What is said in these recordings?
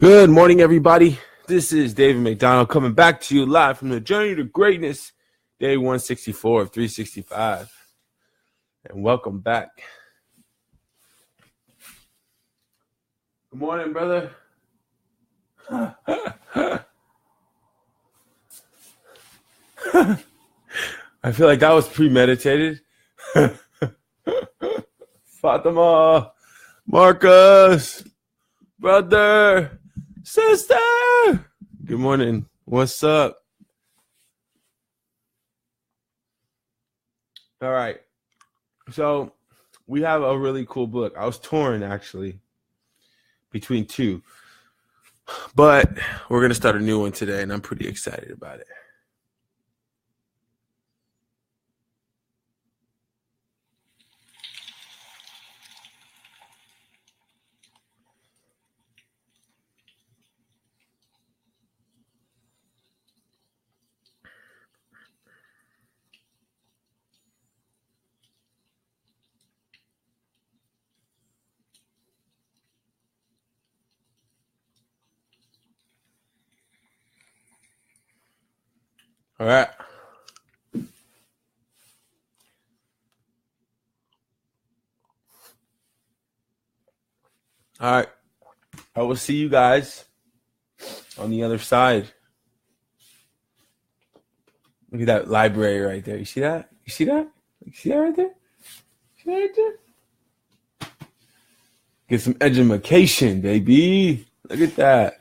Good morning, everybody. This is David McDonald coming back to you live from the Journey to Greatness, day 164 of 365. And welcome back. Good morning, brother. I feel like that was premeditated. Fatima, Marcus, brother, sister. Good morning. What's up? All right. So we have a really cool book. I was torn, actually, between two. But we're going to start a new one today, and I'm pretty excited about it. All right. All right. I will see you guys on the other side. Look at that library right there. You see that? You see that? You see that right there? See that right there? Get some education, baby. Look at that.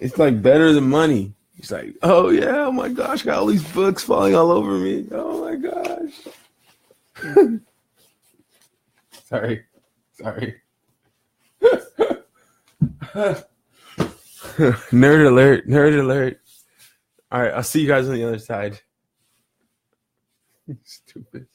It's like better than money. He's like, oh yeah, oh my gosh, got all these books falling all over me. Oh my gosh. Sorry. Nerd alert. All right, I'll see you guys on the other side. Stupid.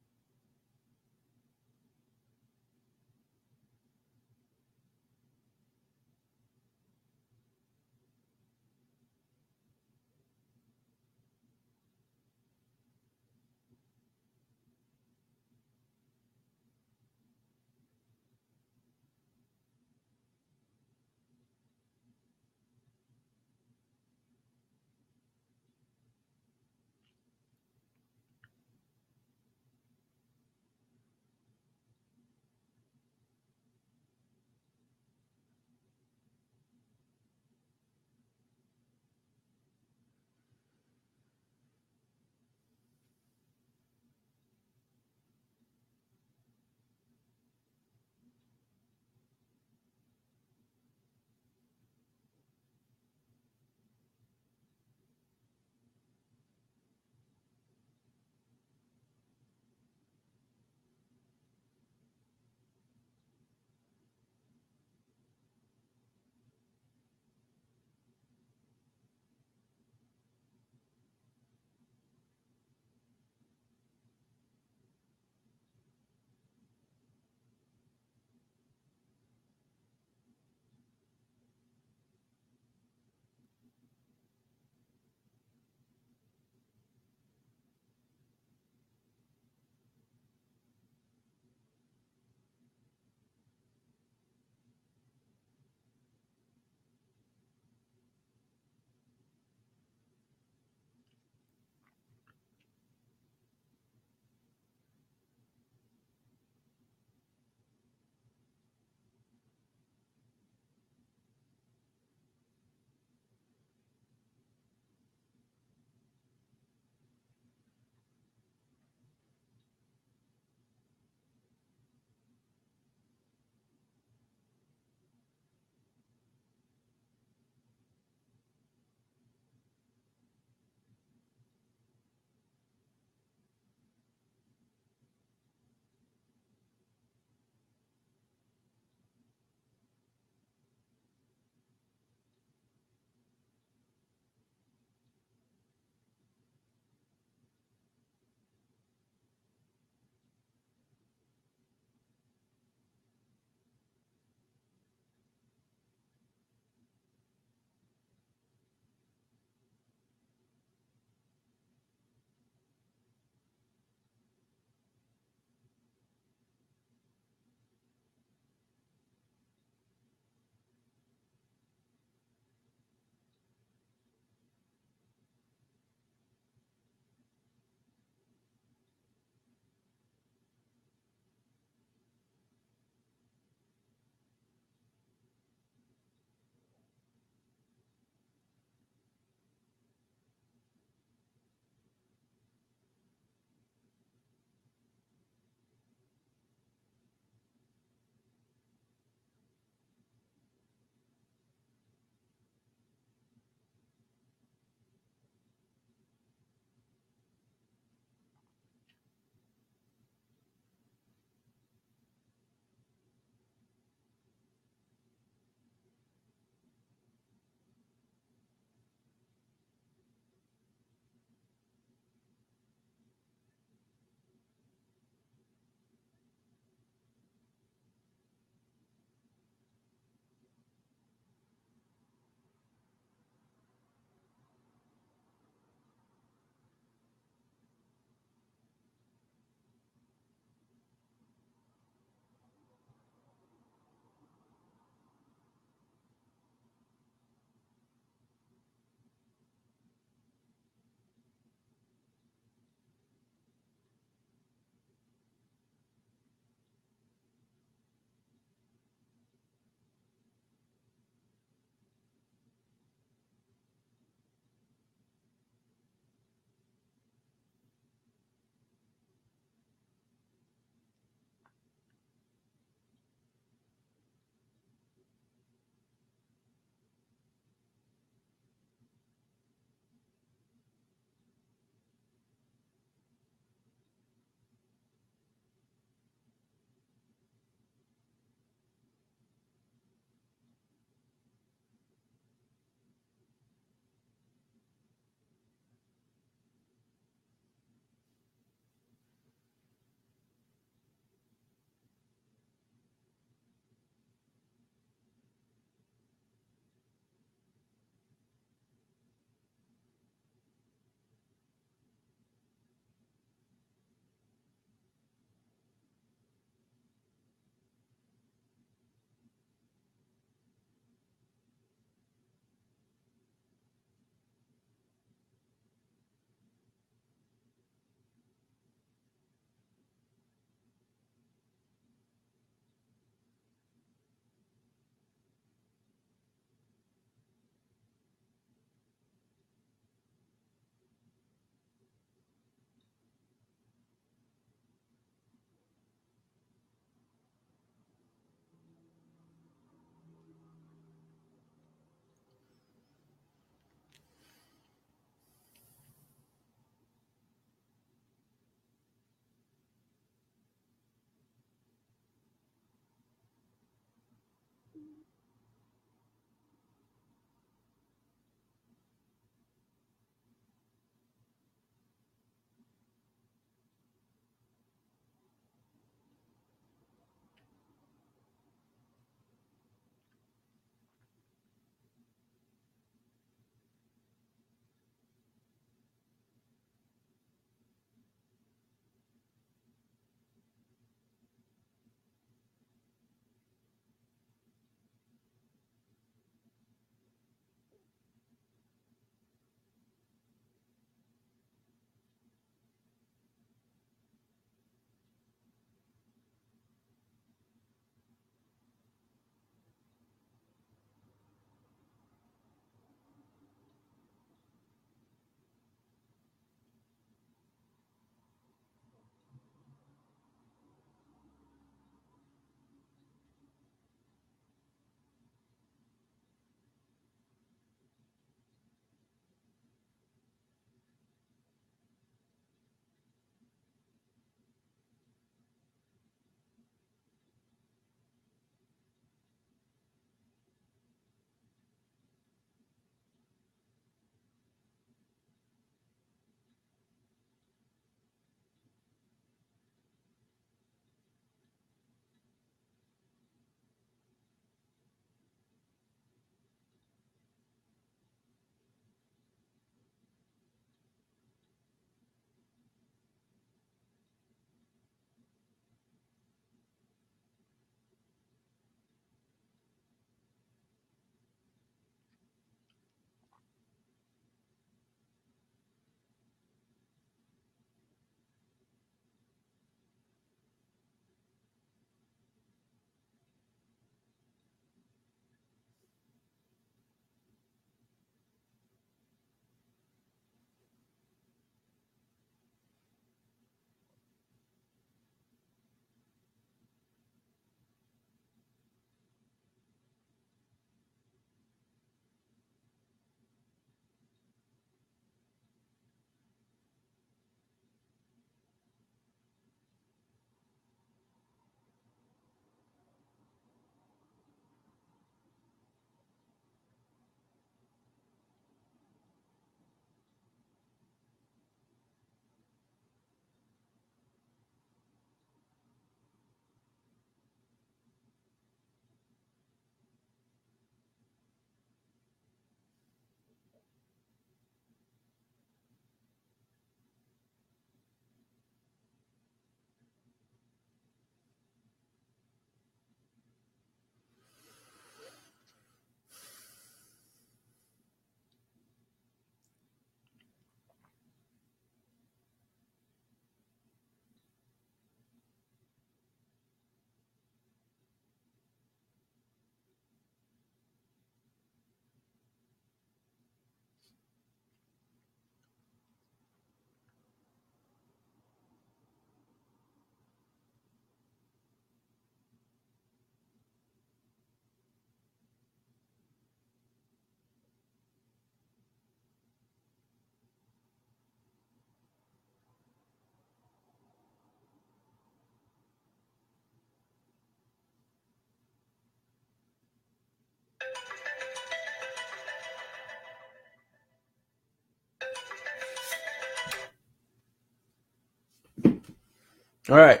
All right.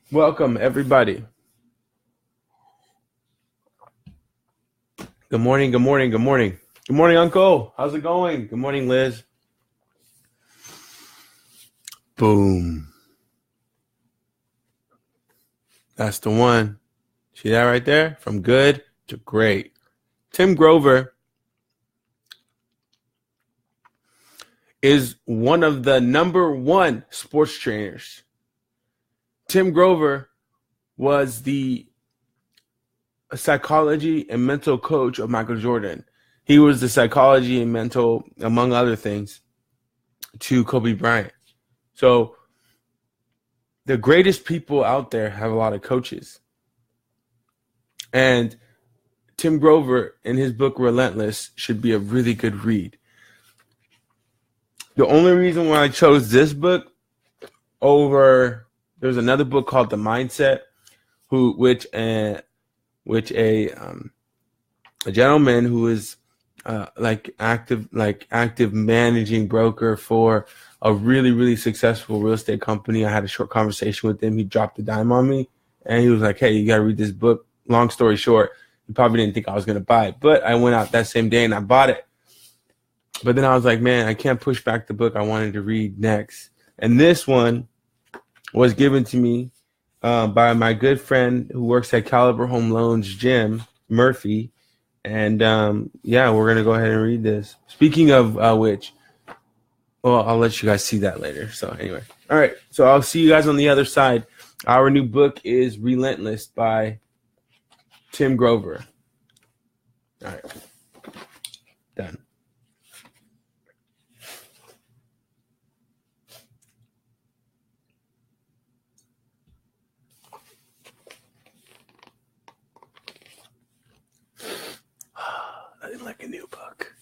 Welcome, everybody. Good morning. Good morning. Good morning. Good morning, Uncle. How's it going? Good morning, Liz. Boom. That's the one. See that right there? From good to great. Tim Grover is one of the number one sports trainers. Tim Grover was the psychology and mental coach of Michael Jordan. He was the psychology and mental, among other things, to Kobe Bryant. So the greatest people out there have a lot of coaches. And Tim Grover, in his book Relentless, should be a really good read. The only reason why I chose this book over, there's another book called The Mindset, which a gentleman who is active managing broker for a really, really successful real estate company. I had a short conversation with him. He dropped a dime on me, and he was like, "Hey, you got to read this book." Long story short, he probably didn't think I was going to buy it, but I went out that same day and I bought it. But then I was like, man, I can't push back the book I wanted to read next. And this one was given to me by my good friend who works at Caliber Home Loans, Jim Murphy. And we're going to go ahead and read this. Speaking of which, well, I'll let you guys see that later. So anyway, all right. So I'll see you guys on the other side. Our new book is Relentless by Tim Grover. All right. Done. Nothing like a new book.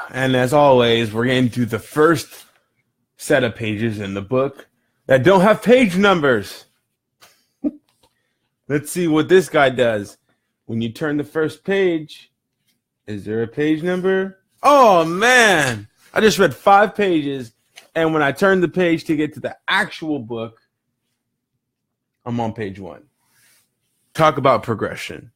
And as always, we're getting to the first set of pages in the book that don't have page numbers. Let's see what this guy does. When you turn the first page, is there a page number? Oh, man. I just read 5 pages, and when I turn the page to get to the actual book, I'm on page 1. Talk about progression.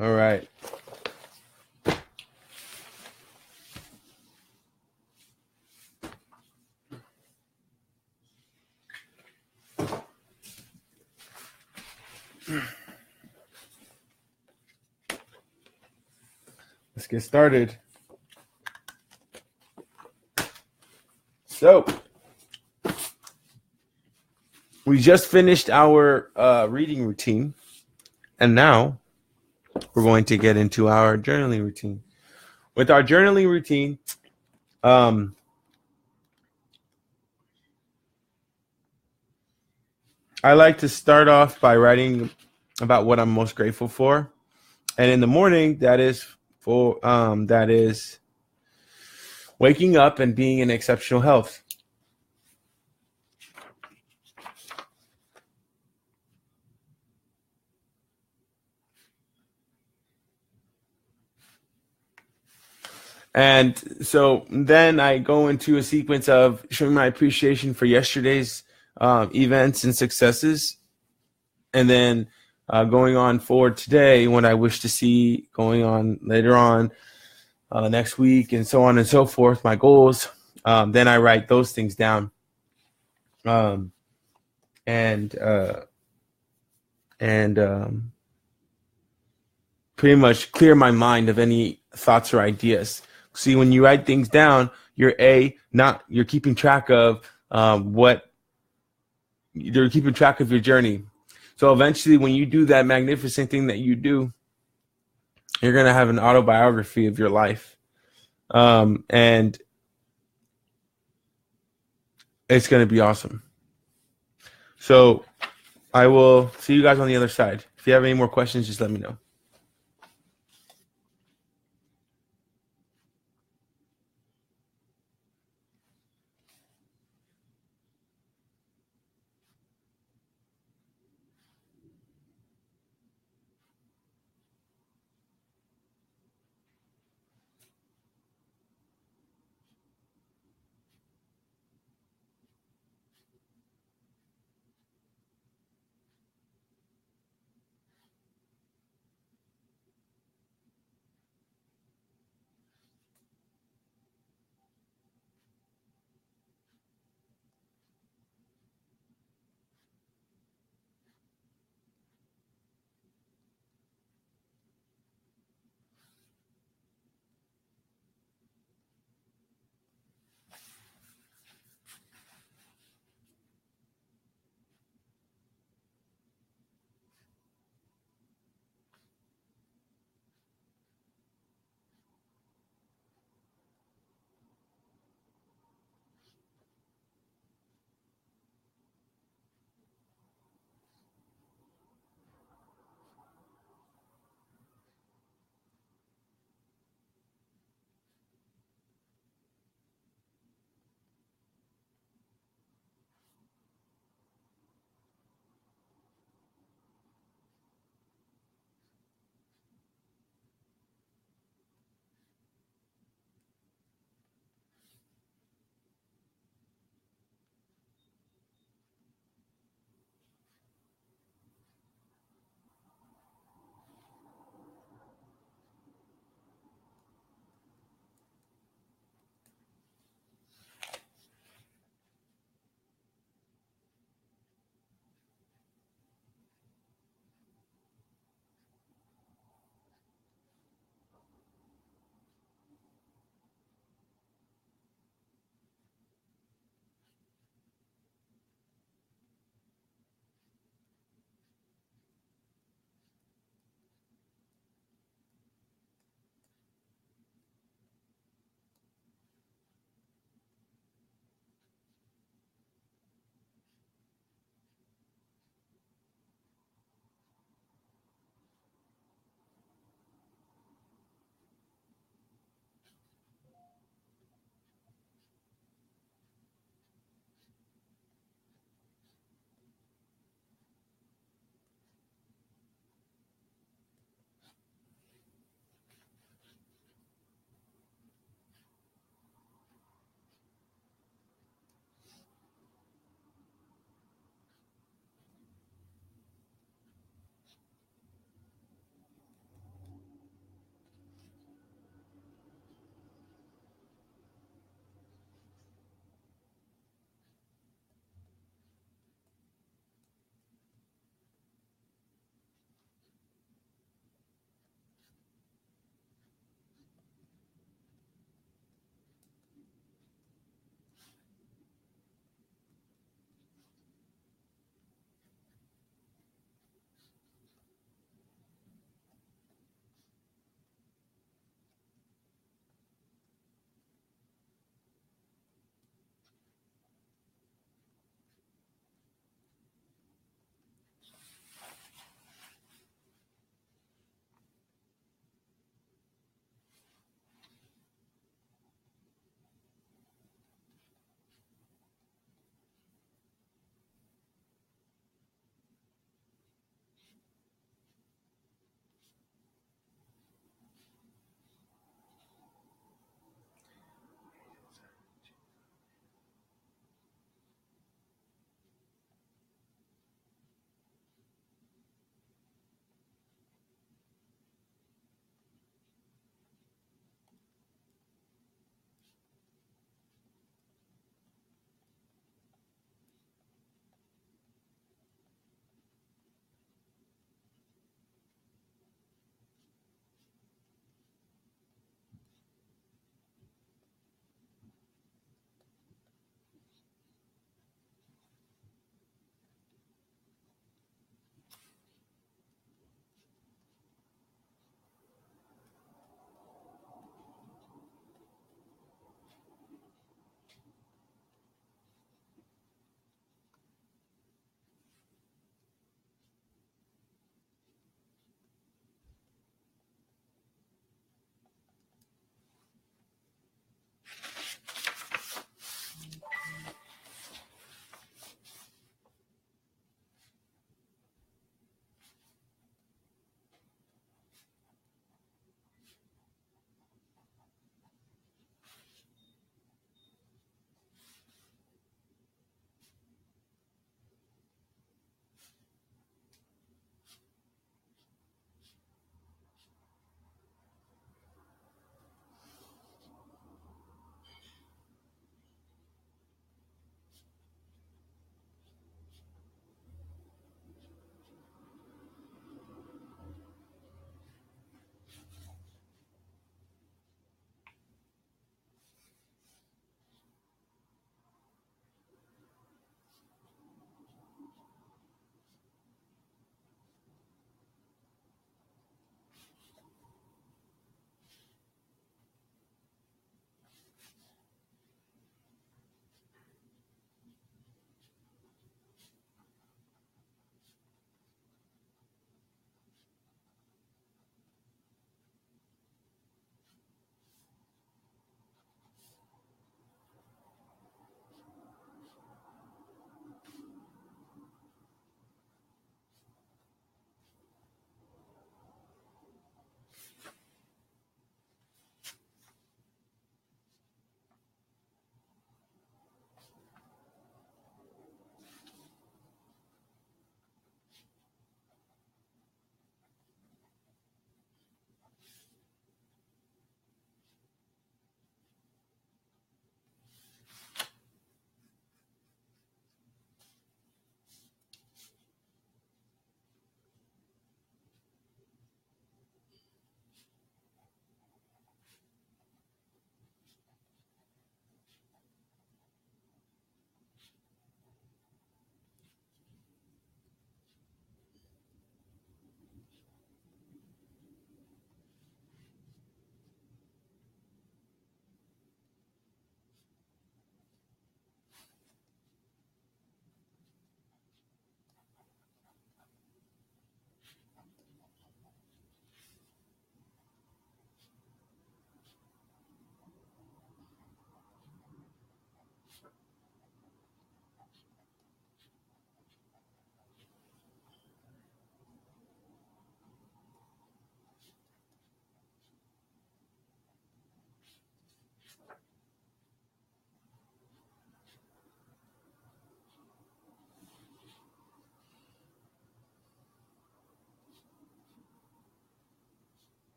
All right. Let's get started. So, we just finished our reading routine, and now we're going to get into our journaling routine. With our journaling routine, I like to start off by writing about what I'm most grateful for, and in the morning, that is waking up and being in exceptional health. And so then I go into a sequence of showing my appreciation for yesterday's events and successes, and then going on forward today, what I wish to see going on later on next week, and so on and so forth, my goals. Then I write those things down, and pretty much clear my mind of any thoughts or ideas. See, when you write things down, you're keeping track of you're keeping track of your journey. So eventually, when you do that magnificent thing that you do, you're going to have an autobiography of your life. And it's going to be awesome. So I will see you guys on the other side. If you have any more questions, just let me know.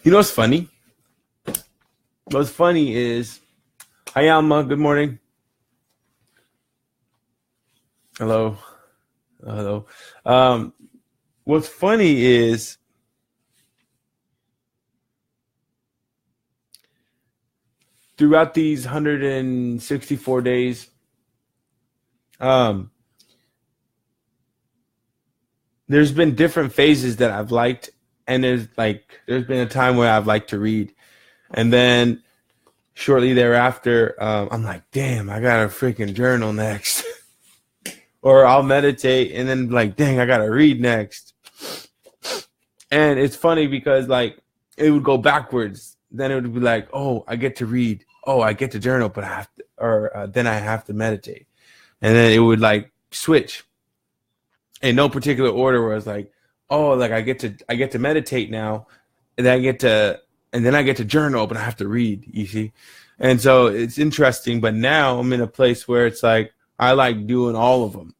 You know what's funny? What's funny is, hi Alma, good morning. Hello. Hello. What's funny is throughout these 164 days, there's been different phases that I've liked, and there's been a time where I've liked to read, and then shortly thereafter, I'm like, damn, I got a freaking journal next. Or I'll meditate and then like, dang, I got to read next. And it's funny because like it would go backwards. Then it would be like, oh, I get to read. Oh, I get to journal, but I have to, or then I have to meditate. And then it would like switch in no particular order where I was like, oh, like I get to meditate now. And then I get to journal, but I have to read, you see? And so it's interesting. But now I'm in a place where it's like, I like doing all of them.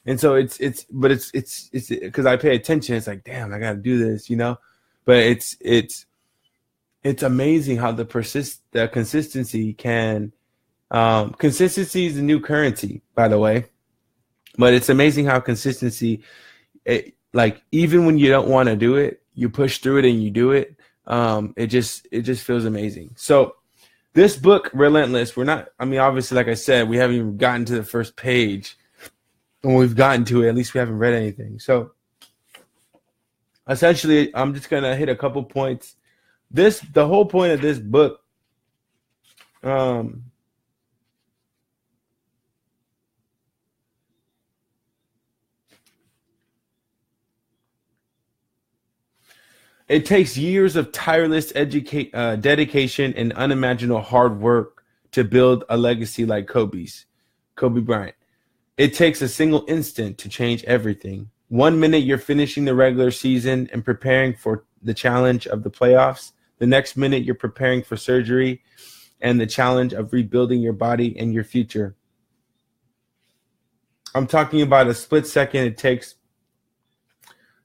And so it's because I pay attention. It's like, damn, I got to do this, you know, but it's amazing how the consistency can, consistency is the new currency, by the way, but it's amazing how consistency, like even when you don't want to do it, you push through it and you do it. It just feels amazing. So this book, Relentless, obviously, like I said, we haven't even gotten to the first page. When we've gotten to it, at least we haven't read anything. So essentially, I'm just going to hit a couple points. The whole point of this book, it takes years of tireless dedication and unimaginable hard work to build a legacy like Kobe Bryant. It takes a single instant to change everything. 1 minute you're finishing the regular season and preparing for the challenge of the playoffs. The next minute you're preparing for surgery and the challenge of rebuilding your body and your future. I'm talking about a split second it takes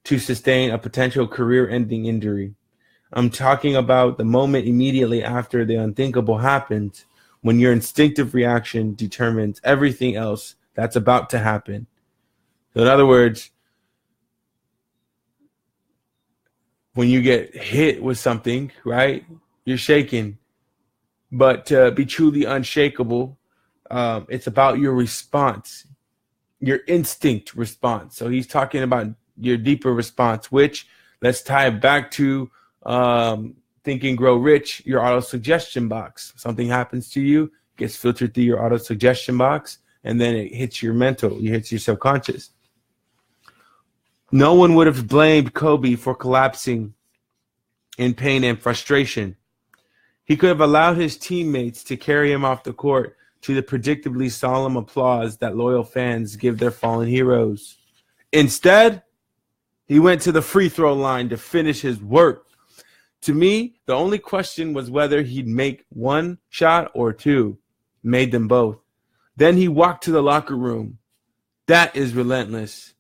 to sustain a potential career-ending injury. I'm talking about the moment immediately after the unthinkable happens, when your instinctive reaction determines everything else that's about to happen. So in other words, when you get hit with something, right, you're shaken. But to be truly unshakable, it's about your response, your instinct response. So he's talking about your deeper response, which let's tie it back to Think and Grow Rich, your auto-suggestion box. Something happens to you, gets filtered through your auto-suggestion box, and then it hits your mental, it hits your subconscious. No one would have blamed Kobe for collapsing in pain and frustration. He could have allowed his teammates to carry him off the court to the predictably solemn applause that loyal fans give their fallen heroes. Instead, he went to the free throw line to finish his work. To me, the only question was whether he'd make one shot or two. Made them both. Then he walked to the locker room. That is relentless.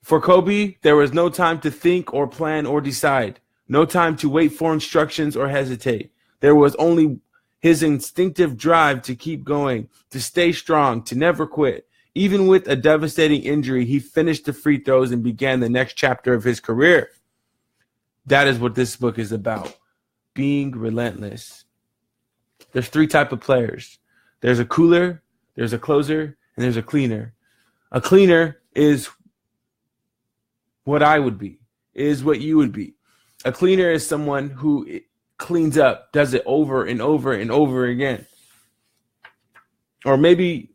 For Kobe, there was no time to think or plan or decide. No time to wait for instructions or hesitate. There was only his instinctive drive to keep going, to stay strong, to never quit. Even with a devastating injury, he finished the free throws and began the next chapter of his career. That is what this book is about, being relentless. There's three types of players. There's a cooler, there's a closer, and there's a cleaner. A cleaner is what I would be, is what you would be. A cleaner is someone who cleans up, does it over and over and over again. Or maybe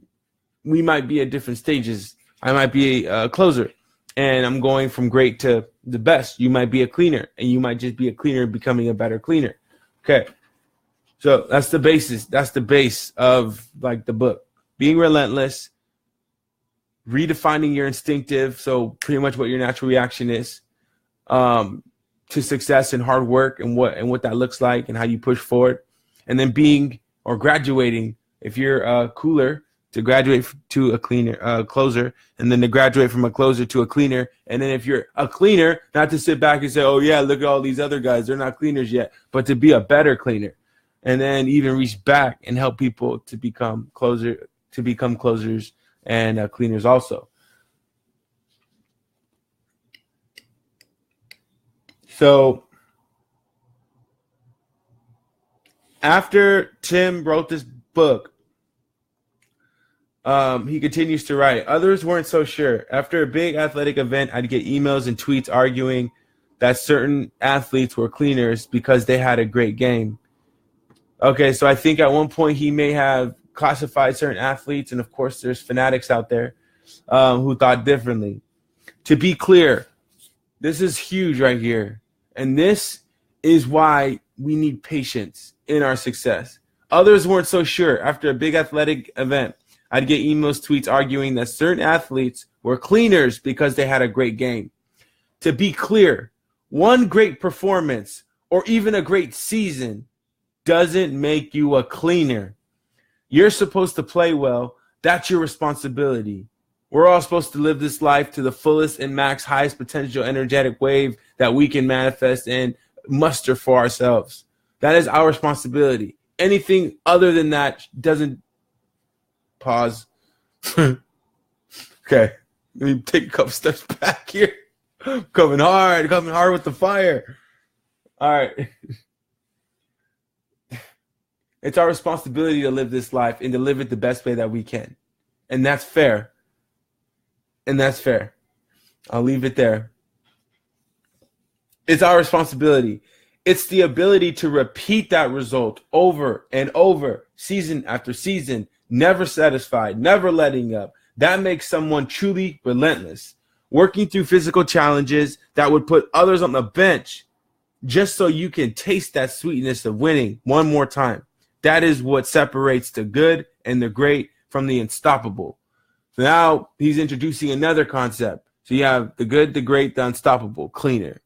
we might be at different stages. I might be a closer, and I'm going from great to the best. You might be a cleaner, and you might just be a cleaner becoming a better cleaner. Okay. So that's the basis. That's the base of like the book. Being relentless, redefining your instinctive, so pretty much what your natural reaction is, to success and hard work and what that looks like and how you push forward. And then being or graduating, if you're a cooler, to graduate to a closer, and then to graduate from a closer to a cleaner. And then if you're a cleaner, not to sit back and say, oh, yeah, look at all these other guys. They're not cleaners yet, but to be a better cleaner. And then even reach back and help people to become closers and cleaners also. So after Tim wrote this book, he continues to write. Others weren't so sure. After a big athletic event, I'd get emails and tweets arguing that certain athletes were cleaners because they had a great game. Okay, so I think at one point he may have classified certain athletes, and of course there's fanatics out there who thought differently. To be clear, this is huge right here, and this is why we need patience in our success. Others weren't so sure. After a big athletic event, I'd get emails, tweets arguing that certain athletes were cleaners because they had a great game. To be clear, one great performance or even a great season doesn't make you a cleaner. You're supposed to play well. That's your responsibility. We're all supposed to live this life to the fullest and max highest potential energetic wave that we can manifest and muster for ourselves. That is our responsibility. Anything other than that doesn't. Pause. Okay. Let me take a couple steps back here. Coming hard with the fire. All right. It's our responsibility to live this life and to live it the best way that we can. And that's fair. I'll leave it there. It's our responsibility. It's the ability to repeat that result over and over, season after season, never satisfied, never letting up. That makes someone truly relentless. Working through physical challenges that would put others on the bench just so you can taste that sweetness of winning one more time. That is what separates the good and the great from the unstoppable. So now he's introducing another concept. So you have the good, the great, the unstoppable, cleaner,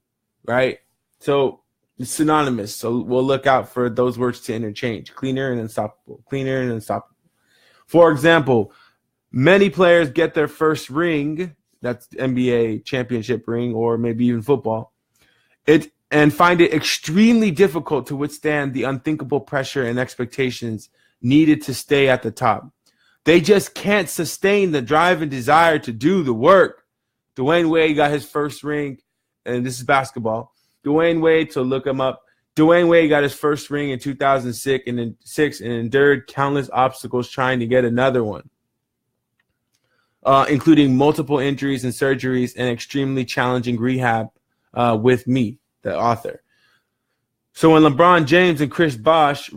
right? So it's synonymous. So we'll look out for those words to interchange. Cleaner and unstoppable. Cleaner and unstoppable. For example, many players get their first ring, that's NBA championship ring, or maybe even football, and find it extremely difficult to withstand the unthinkable pressure and expectations needed to stay at the top. They just can't sustain the drive and desire to do the work. Dwayne Wade got his first ring, and this is basketball. Dwayne Wade, so look him up. Dwayne Wade got his first ring in 2006 and endured countless obstacles trying to get another one, including multiple injuries and surgeries and extremely challenging rehab with me, the author. So when LeBron James and Chris Bosh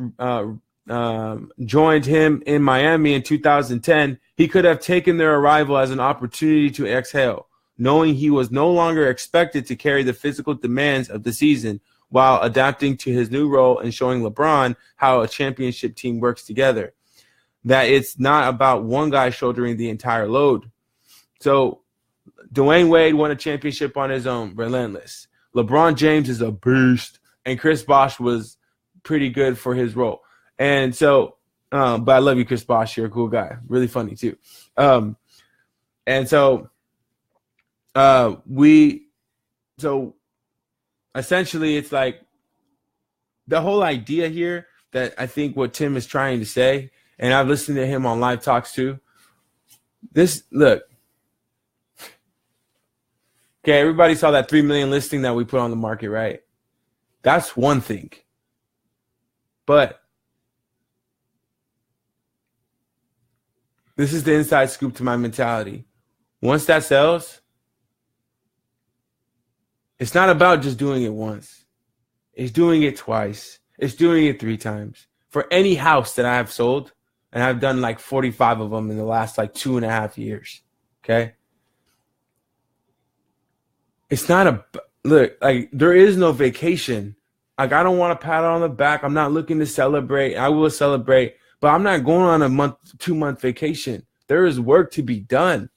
joined him in Miami in 2010, he could have taken their arrival as an opportunity to exhale, knowing he was no longer expected to carry the physical demands of the season while adapting to his new role and showing LeBron how a championship team works together. That it's not about one guy shouldering the entire load. So Dwayne Wade won a championship on his own, relentless. LeBron James is a beast, and Chris Bosh was pretty good for his role. And so, but I love you, Chris Bosh. You're a cool guy. Really funny, too. And so essentially it's like the whole idea here that I think what Tim is trying to say, and I've listened to him on live talks too. Look. Okay, everybody saw that 3 million listing that we put on the market, right? That's one thing. But this is the inside scoop to my mentality. Once that sells, it's not about just doing it once. It's doing it twice. It's doing it 3 times. For any house that I have sold, and I've done like 45 of them in the last like 2.5 years, okay? It's not there is no vacation. Like, I don't want to pat on the back. I'm not looking to celebrate. I will celebrate, but I'm not going on a 2-month vacation. There is work to be done.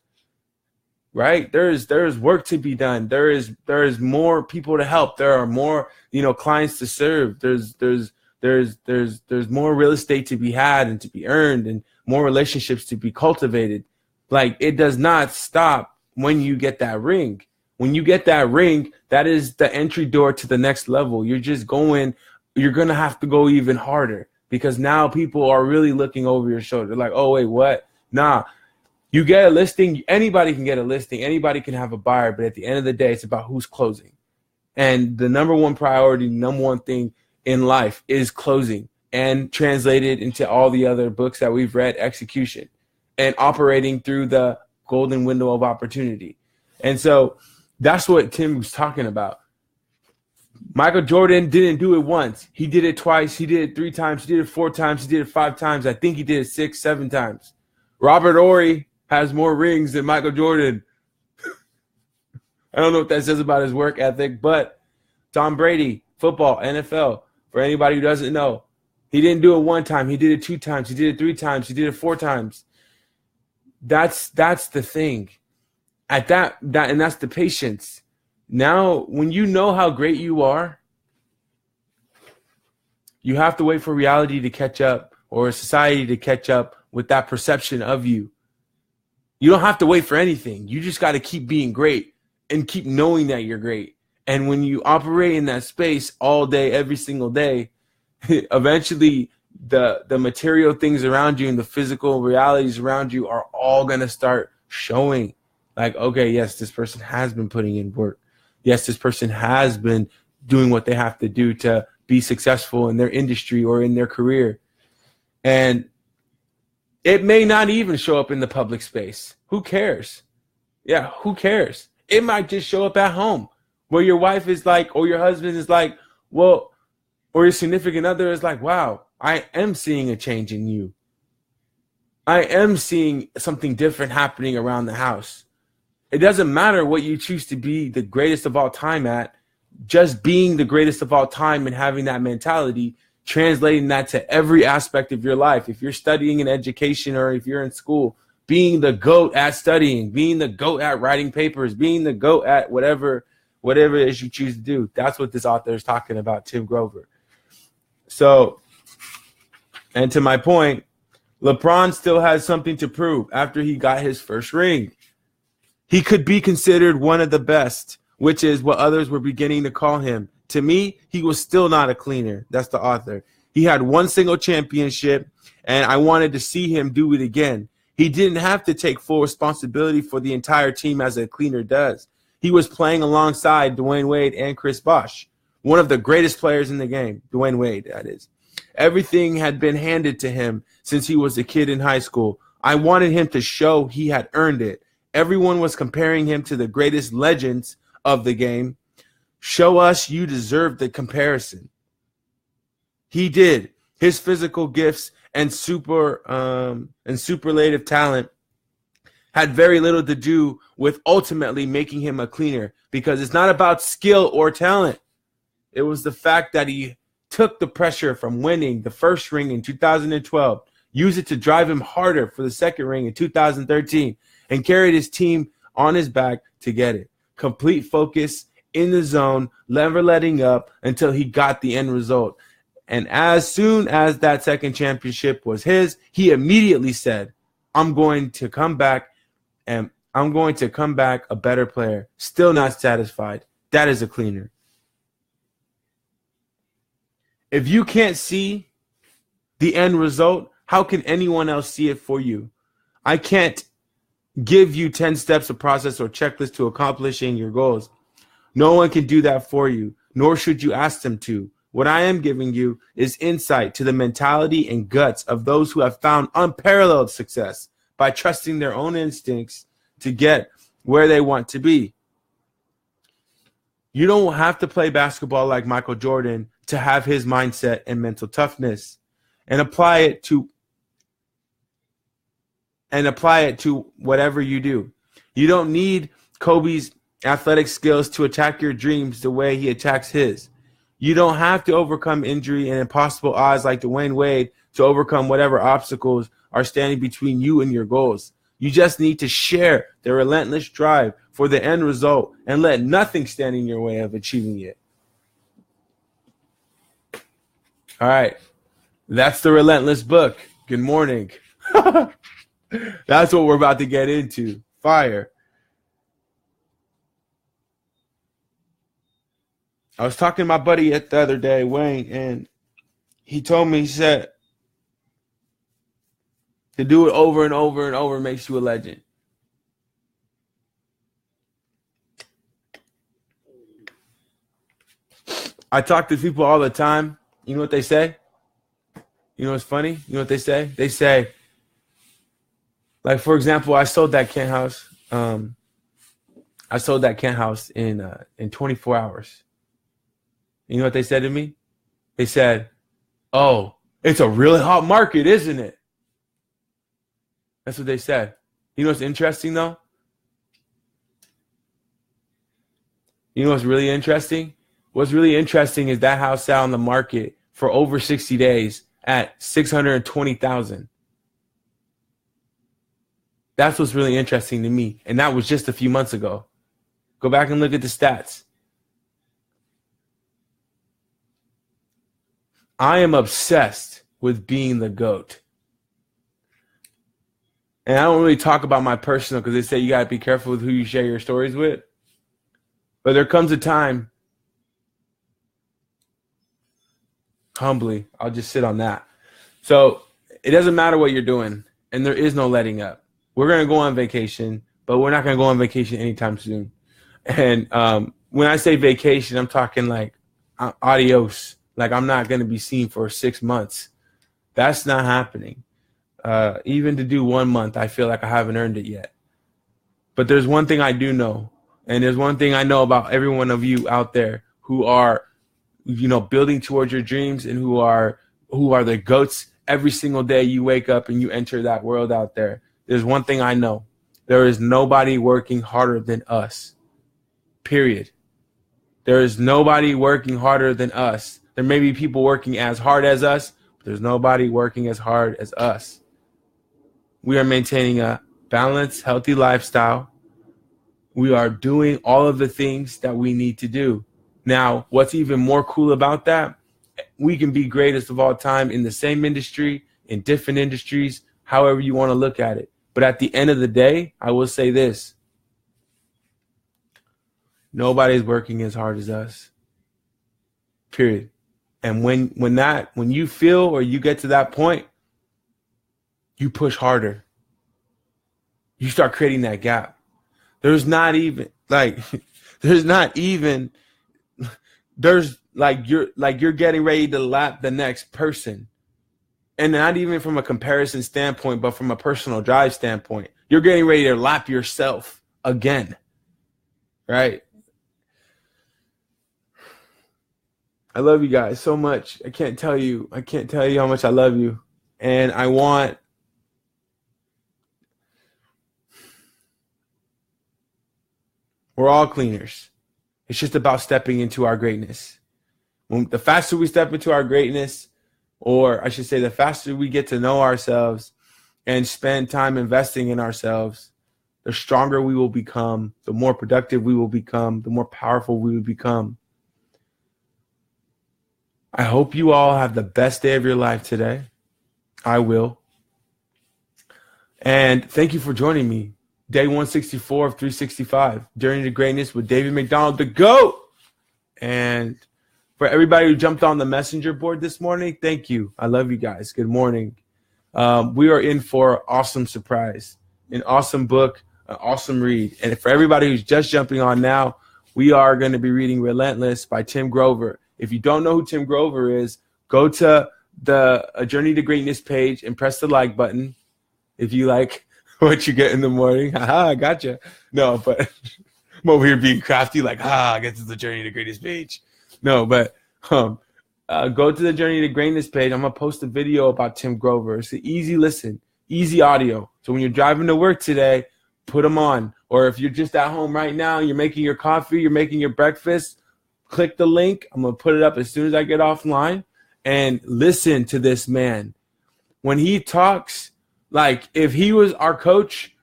Right? There is work to be done. There is more people to help. There are more, clients to serve. There's there's more real estate to be had and to be earned and more relationships to be cultivated. Like, it does not stop when you get that ring. When you get that ring, that is the entry door to the next level. You're going to have to go even harder because now people are really looking over your shoulder. They're like, oh, wait, what? Nah, you get a listing. Anybody can get a listing. Anybody can have a buyer. But at the end of the day, it's about who's closing. And the number one priority, number one thing in life is closing, and translated into all the other books that we've read, execution and operating through the golden window of opportunity. And so that's what Tim was talking about. Michael Jordan didn't do it once. He did it twice. He did it 3 times. He did it 4 times. He did it 5 times. I think he did it 6, 7 times. Robert Horry has more rings than Michael Jordan. I don't know what that says about his work ethic, but Tom Brady, football, NFL, for anybody who doesn't know, he didn't do it 1 time. He did it 2 times. He did it 3 times. He did it 4 times. That's the thing. And that's the patience. Now, when you know how great you are, you have to wait for reality to catch up or society to catch up with that perception of you. You don't have to wait for anything. You just got to keep being great and keep knowing that you're great. And when you operate in that space all day, every single day, eventually the material things around you and the physical realities around you are all going to start showing. Like, okay, yes, this person has been putting in work. Yes, this person has been doing what they have to do to be successful in their industry or in their career. And it may not even show up in the public space. Who cares? Yeah, who cares? It might just show up at home where your wife is like, or your husband is like, well, or your significant other is like, wow, I am seeing a change in you. I am seeing something different happening around the house. It doesn't matter what you choose to be the greatest of all time at. Just being the greatest of all time and having that mentality, translating that to every aspect of your life. If you're studying in education or if you're in school, being the GOAT at studying, being the GOAT at writing papers, being the GOAT at whatever it is you choose to do. That's what this author is talking about, Tim Grover. So, and to my point, LeBron still has something to prove after he got his first ring. He could be considered one of the best, which is what others were beginning to call him. To me, he was still not a cleaner. That's the author. He had one single championship, and I wanted to see him do it again. He didn't have to take full responsibility for the entire team as a cleaner does. He was playing alongside Dwayne Wade and Chris Bosh, one of the greatest players in the game, Dwayne Wade, that is. Everything had been handed to him since he was a kid in high school. I wanted him to show he had earned it. Everyone was comparing him to the greatest legends of the game. Show us you deserve the comparison. He did. His physical gifts and superlative talent had very little to do with ultimately making him a cleaner, because it's not about skill or talent. It was the fact that he took the pressure from winning the first ring in 2012, used it to drive him harder for the second ring in 2013, and carried his team on his back to get it. Complete focus, in the zone, never letting up until he got the end result. And as soon as that second championship was his, he immediately said, I'm going to come back, and I'm going to come back a better player. Still not satisfied. That is a cleaner. If you can't see the end result, how can anyone else see it for you? I can't give you 10 steps of process or checklist to accomplishing your goals. No one can do that for you, nor should you ask them to. What I am giving you is insight to the mentality and guts of those who have found unparalleled success by trusting their own instincts to get where they want to be. You don't have to play basketball like Michael Jordan to have his mindset and mental toughness and apply it to whatever you do. You don't need Kobe's athletic skills to attack your dreams the way he attacks his. You don't have to overcome injury and impossible odds like Dwayne Wade to overcome whatever obstacles are standing between you and your goals. You just need to share the relentless drive for the end result and let nothing stand in your way of achieving it. All right. That's the Relentless book. Good morning. That's what we're about to get into. Fire. I was talking to my buddy the other day, Wayne, and he told me, he said, to do it over and over and over makes you a legend. I talk to people all the time. You know what they say? You know what's funny? You know what they say? They say, like, for example, I sold that Kent house. I sold that Kent house in 24 hours. You know what they said to me? They said, "Oh, it's a really hot market, isn't it?" That's what they said. You know what's interesting, though? You know what's really interesting? What's really interesting is that house sat on the market for over 60 days at $620,000. That's what's really interesting to me. And that was just a few months ago. Go back and look at the stats. I am obsessed with being the GOAT. And I don't really talk about my personal because they say you got to be careful with who you share your stories with. But there comes a time, humbly, I'll just sit on that. So it doesn't matter what you're doing, and there is no letting up. We're going to go on vacation, but we're not going to go on vacation anytime soon. And when I say vacation, I'm talking like adios. Like I'm not going to be seen for 6 months. That's not happening. Even to do 1 month, I feel like I haven't earned it yet. But there's one thing I do know, and there's one thing I know about every one of you out there who are, building towards your dreams and who are the GOATs. Every single day you wake up and you enter that world out there. There's one thing I know. There is nobody working harder than us. Period. There is nobody working harder than us. There may be people working as hard as us, but there's nobody working as hard as us. We are maintaining a balanced, healthy lifestyle. We are doing all of the things that we need to do. Now, what's even more cool about that, we can be greatest of all time in the same industry, in different industries, however you want to look at it. But at the end of the day, I will say this. Nobody's working as hard as us. Period. And when you feel or you get to that point, you push harder. You start creating that gap. There's you're getting ready to lap the next person. And not even from a comparison standpoint, but from a personal drive standpoint. You're getting ready to lap yourself again. Right? I love you guys so much. I can't tell you how much I love you. And we're all cleaners. It's just about stepping into our greatness. The faster we step into our greatness, or I should say the faster we get to know ourselves and spend time investing in ourselves, the stronger we will become, the more productive we will become, the more powerful we will become. I hope you all have the best day of your life today. I will. And thank you for joining me. Day 164 of 365, Journey to Greatness with David McDonald, the GOAT. And for everybody who jumped on the messenger board this morning, thank you. I love you guys. Good morning. We are in for an awesome surprise, an awesome book, an awesome read. And for everybody who's just jumping on now, we are going to be reading Relentless by Tim Grover. If you don't know who Tim Grover is, go to the Journey to Greatness page and press the like button. If you like what you get in the morning, haha, I gotcha. No, but I'm over here being crafty, like, I get to the Journey to Greatness page. No, but go to the Journey to Greatness page. I'm going to post a video about Tim Grover. It's an easy listen, easy audio. So when you're driving to work today, put them on. Or if you're just at home right now, you're making your coffee, you're making your breakfast, click the link. I'm going to put it up as soon as I get offline and listen to this man. When he talks, like if he was our coach,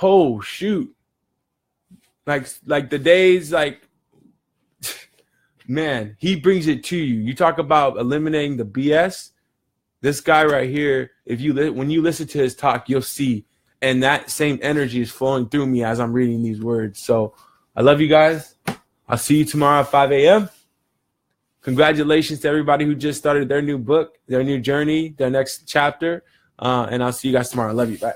oh, shoot. Like the days, like man, he brings it to you. You talk about eliminating the BS. This guy right here, when you listen to his talk, you'll see, and that same energy is flowing through me as I'm reading these words. So I love you guys. I'll see you tomorrow at 5 a.m. Congratulations to everybody who just started their new book, their new journey, their next chapter. And I'll see you guys tomorrow. I love you. Bye.